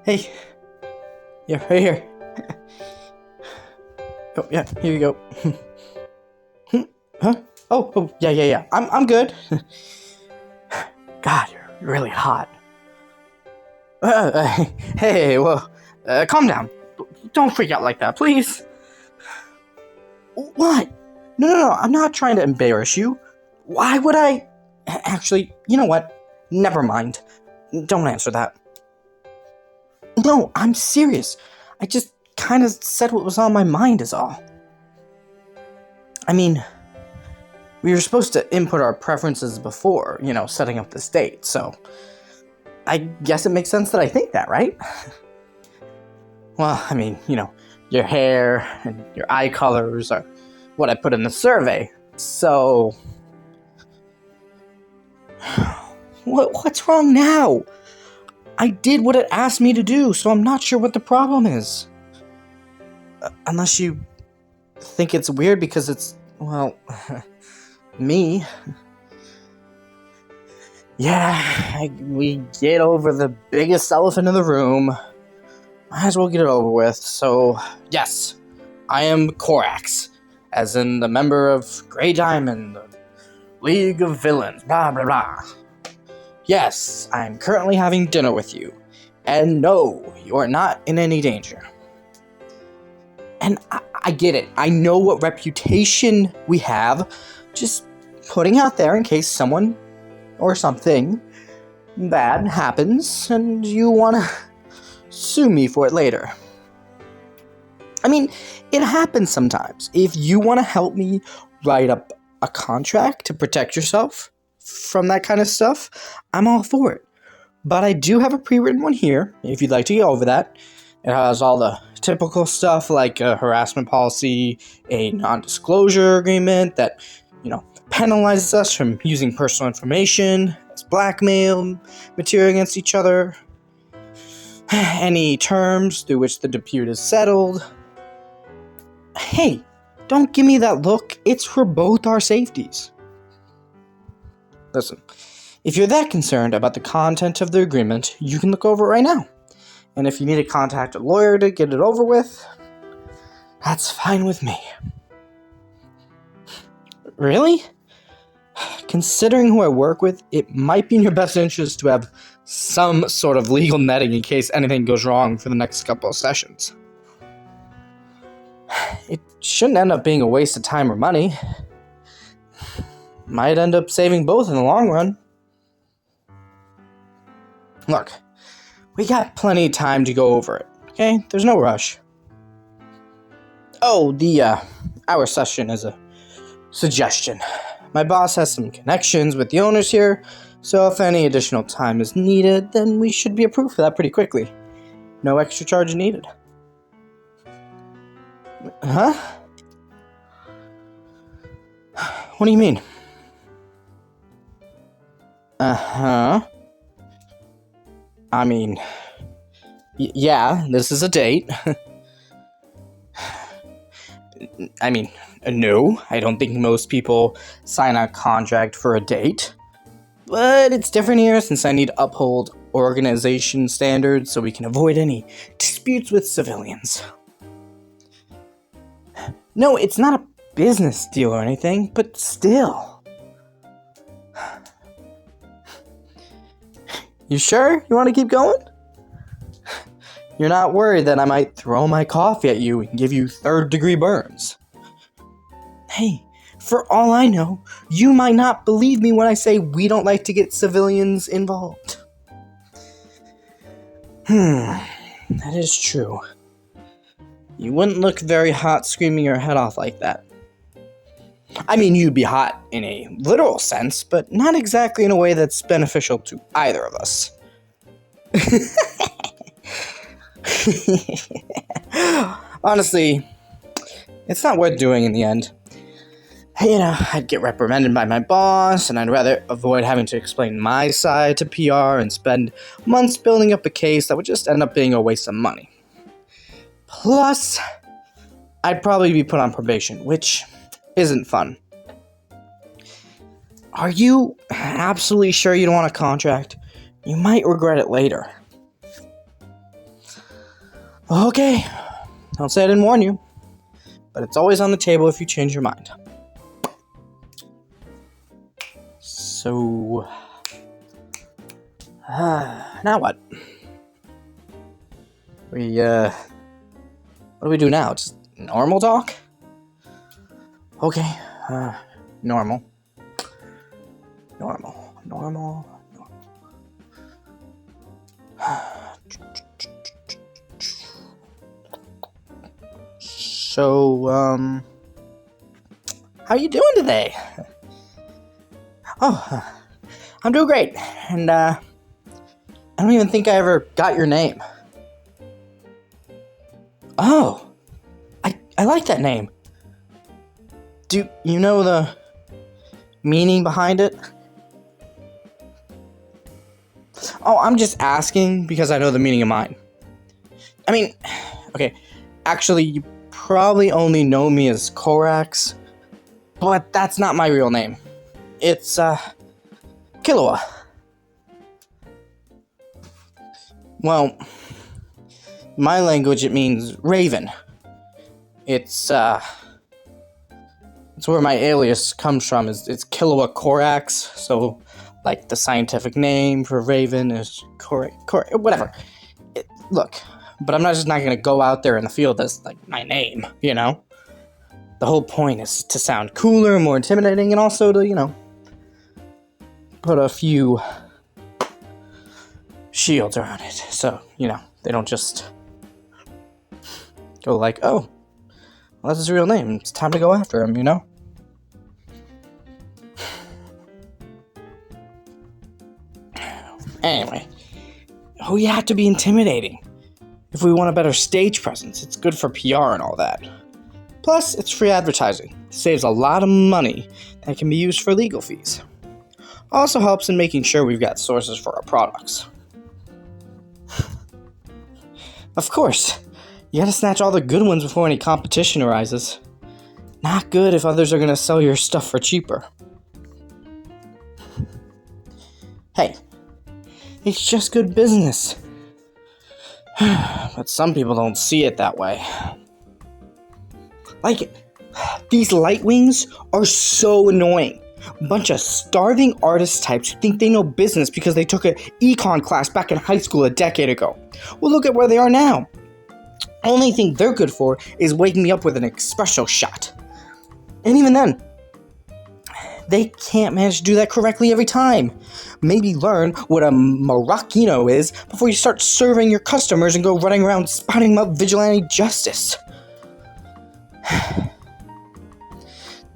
Hey, yeah, right here. Oh, yeah, here you go. Huh? Oh, yeah. I'm good. God, you're really hot. Hey, well, calm down. Don't freak out like that, please. What? No, I'm not trying to embarrass you. Why would I? Actually, you know what? Never mind. Don't answer that. No, I'm serious. I just kind of said what was on my mind is all. I mean, we were supposed to input our preferences before, setting up this date, so I guess it makes sense that I think that, right? Well, I mean, your hair and your eye colors are what I put in the survey, so... What's wrong now? I did what it asked me to do, so I'm not sure what the problem is. Unless you think it's weird because it's, well, me. Yeah, we get over the biggest elephant in the room. Might as well get it over with. So, yes, I am Korax, as in the member of Grey Diamond, the League of Villains, blah, blah, blah. Yes, I'm currently having dinner with you. And no, you are not in any danger. And I get it. I know what reputation we have. Just putting out there in case someone or something bad happens and you want to sue me for it later. I mean, it happens sometimes. If you want to help me write up a contract to protect yourself from that kind of stuff, I'm all for it. But I do have a pre-written one here, if you'd like to go over that. It has all the typical stuff like a harassment policy, a non-disclosure agreement that, penalizes us from using personal information as blackmail material against each other, any terms through which the dispute is settled. Hey, don't give me that look. It's for both our safeties. Listen, if you're that concerned about the content of the agreement, you can look over it right now. And if you need to contact a lawyer to get it over with, that's fine with me. Really? Considering who I work with, it might be in your best interest to have some sort of legal netting in case anything goes wrong for the next couple of sessions. It shouldn't end up being a waste of time or money. Might end up saving both in the long run. Look, we got plenty of time to go over it, okay? There's no rush. Oh, our session is a suggestion. My boss has some connections with the owners here, so if any additional time is needed, then we should be approved for that pretty quickly. No extra charge needed. Huh? What do you mean? Uh-huh. I mean, yeah, this is a date. I mean, no, I don't think most people sign a contract for a date. But it's different here since I need to uphold organization standards so we can avoid any disputes with civilians. No, it's not a business deal or anything, but still. You sure you want to keep going? You're not worried that I might throw my coffee at you and give you third-degree burns? Hey, for all I know, you might not believe me when I say we don't like to get civilians involved. That is true. You wouldn't look very hot screaming your head off like that. I mean, you'd be hot in a literal sense, but not exactly in a way that's beneficial to either of us. Honestly, it's not worth doing in the end. I'd get reprimanded by my boss, and I'd rather avoid having to explain my side to PR and spend months building up a case that would just end up being a waste of money. Plus, I'd probably be put on probation, which isn't fun. Are you absolutely sure you don't want a contract? You might regret it later. Okay, don't say I didn't warn you, but it's always on the table if you change your mind. So, now what? What do we do now? Just normal talk? Okay, normal. So, how you doing today? Oh, I'm doing great, and, I don't even think I ever got your name. Oh, I like that name. Do you know the meaning behind it? Oh, I'm just asking because I know the meaning of mine. I mean, okay, actually, you probably only know me as Korax, but that's not my real name. It's, Killua. Well, in my language it means raven. It's where my alias comes from. It's Killua Korax, so, like, the scientific name for raven is whatever. Look, but I'm just not gonna go out there in the field as, like, my name, you know? The whole point is to sound cooler, more intimidating, and also to, put a few shields around it, so, they don't just go like, oh, well, that's his real name, it's time to go after him, Anyway, we have to be intimidating. If we want a better stage presence, it's good for PR and all that. Plus, it's free advertising. It saves a lot of money that can be used for legal fees. Also helps in making sure we've got sources for our products. Of course, you gotta snatch all the good ones before any competition arises. Not good if others are gonna sell your stuff for cheaper. Hey, it's just good business. But some people don't see it that way. Like, these Lightwings are so annoying. Bunch of starving artist types who think they know business because they took an econ class back in high school a decade ago. Well, look at where they are now. Only thing they're good for is waking me up with an espresso shot. And even then, they can't manage to do that correctly every time. Maybe learn what a Maracchino is before you start serving your customers and go running around spouting about vigilante justice.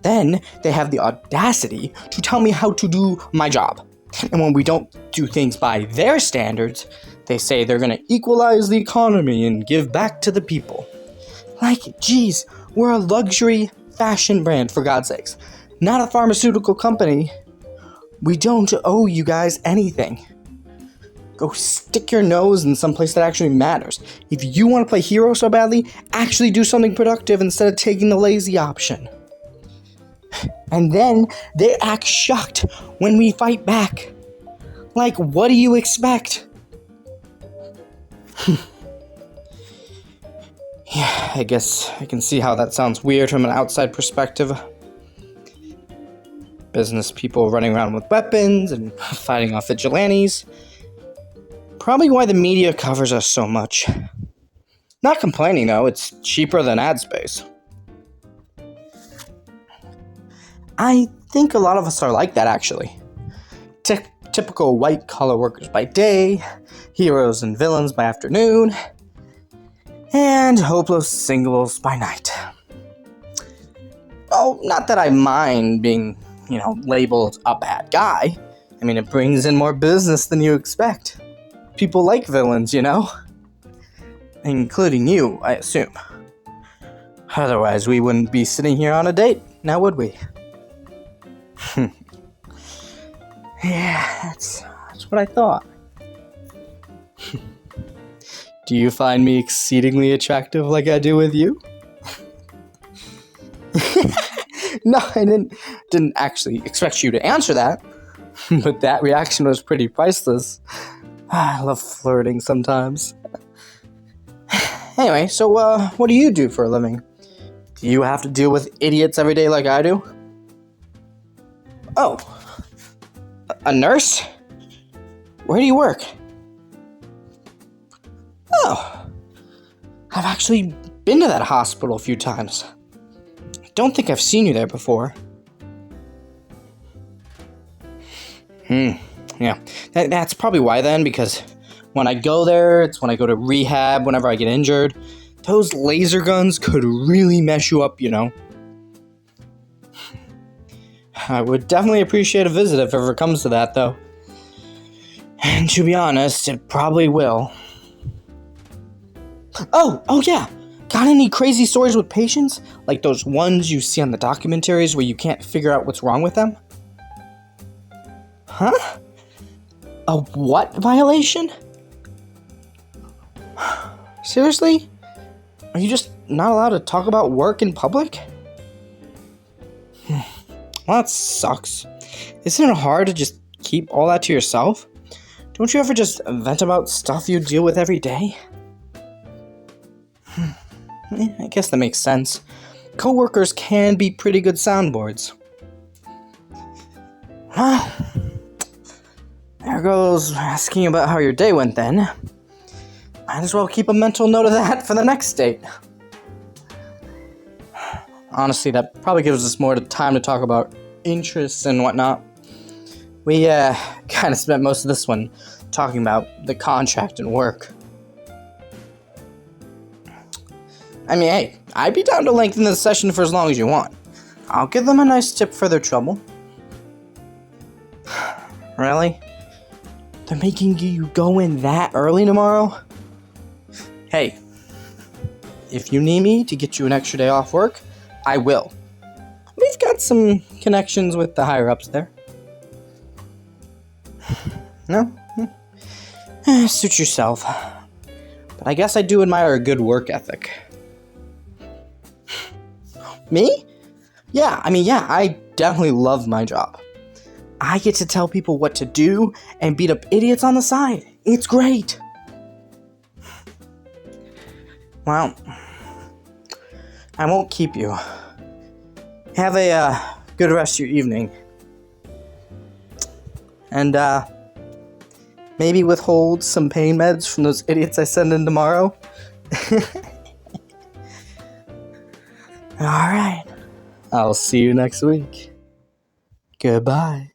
Then they have the audacity to tell me how to do my job. And when we don't do things by their standards, they say they're going to equalize the economy and give back to the people. Like, geez, we're a luxury fashion brand, for God's sakes. Not a pharmaceutical company. We don't owe you guys anything. Go stick your nose in someplace that actually matters. If you want to play hero so badly, actually do something productive instead of taking the lazy option. And then they act shocked when we fight back. Like, what do you expect? Yeah, I guess I can see how that sounds weird from an outside perspective. Business people running around with weapons and fighting off vigilantes. Probably why the media covers us so much. Not complaining though, it's cheaper than ad space. I think a lot of us are like that, actually. Typical white-collar workers by day, heroes and villains by afternoon, and hopeless singles by night. Oh, not that I mind being, labeled a bad guy. I mean, it brings in more business than you expect. People like villains, Including you, I assume. Otherwise, we wouldn't be sitting here on a date, now would we? Yeah, that's what I thought. Do you find me exceedingly attractive like I do with you? No, I didn't actually expect you to answer that. But that reaction was pretty priceless. I love flirting sometimes. Anyway, so what do you do for a living? Do you have to deal with idiots every day like I do? Oh, a nurse? Where do you work? Oh, I've actually been to that hospital a few times. I don't think I've seen you there before. Yeah, that's probably why then, because when I go there, it's when I go to rehab, whenever I get injured. Those laser guns could really mess you up, you know. I would definitely appreciate a visit if it ever comes to that, though. And to be honest, it probably will. Oh yeah! Got any crazy stories with patients? Like those ones you see on the documentaries where you can't figure out what's wrong with them? Huh? A what violation? Seriously? Are you just not allowed to talk about work in public? Well, that sucks. Isn't it hard to just keep all that to yourself? Don't you ever just vent about stuff you deal with every day? I guess that makes sense. Coworkers can be pretty good soundboards. Well, there goes asking about how your day went then. Might as well keep a mental note of that for the next date. Honestly, that probably gives us more time to talk about interests and whatnot. We kind of spent most of this one talking about the contract and work. I mean, hey, I'd be down to lengthen the session for as long as you want. I'll give them a nice tip for their trouble. Really? They're making you go in that early tomorrow? Hey, if you need me to get you an extra day off work, I will. We've got some connections with the higher-ups there. No? Suit yourself. But I guess I do admire a good work ethic. Me? Yeah, I definitely love my job. I get to tell people what to do and beat up idiots on the side. It's great. Well, I won't keep you. Have a good rest of your evening. And maybe withhold some pain meds from those idiots I send in tomorrow. Alright. I'll see you next week. Goodbye.